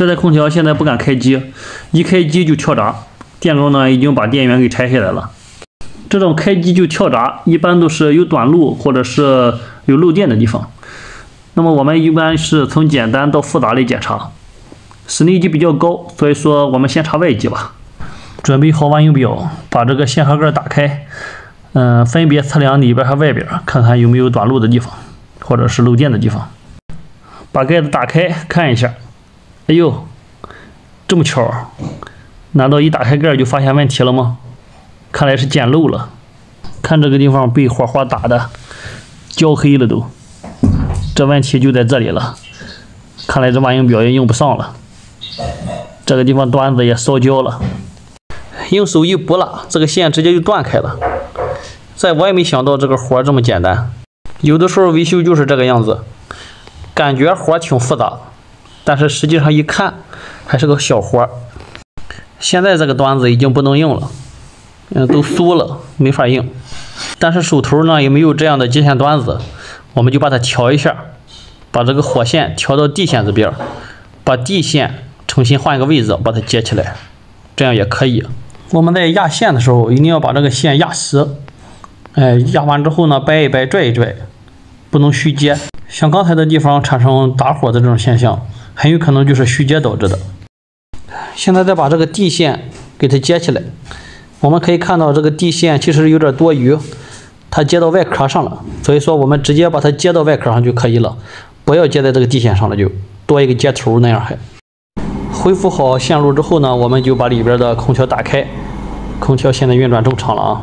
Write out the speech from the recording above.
这台空调现在不敢开机，一开机就跳闸。电工呢已经把电源给拆下来了。这种开机就跳闸，一般都是有短路或者是有漏电的地方。那么我们一般是从简单到复杂的检查。室内机比较高，所以说我们先查外机吧。准备好万用表，把这个线盒盖打开，分别测量里边和外边，看看有没有短路的地方，或者是漏电的地方。把盖子打开看一下，哎呦，这么巧，难道一打开盖就发现问题了吗？看来是捡漏了。看这个地方被火花打的焦黑了都，这问题就在这里了。看来这万用表也用不上了。这个地方端子也烧焦了，用手一拨拉，这个线直接就断开了。我也没想到这个活这么简单。有的时候维修就是这个样子，感觉活挺复杂，但是实际上一看还是个小活。现在这个端子已经不能用了，都酥了，没法用。但是手头呢也没有这样的接线端子，我们就把它调一下，把这个火线调到地线这边，把地线重新换一个位置，把它接起来，这样也可以。我们在压线的时候，一定要把这个线压实。压完之后呢，掰一掰，拽一拽，不能虚接。像刚才的地方产生打火的这种现象，很有可能就是虚接导致的。现在再把这个地线给它接起来，我们可以看到这个地线其实有点多余，它接到外壳上了，所以说我们直接把它接到外壳上就可以了，不要接在这个地线上了，就多一个接头那样还。恢复好线路之后呢，我们就把里边的空调打开，空调现在运转正常了啊。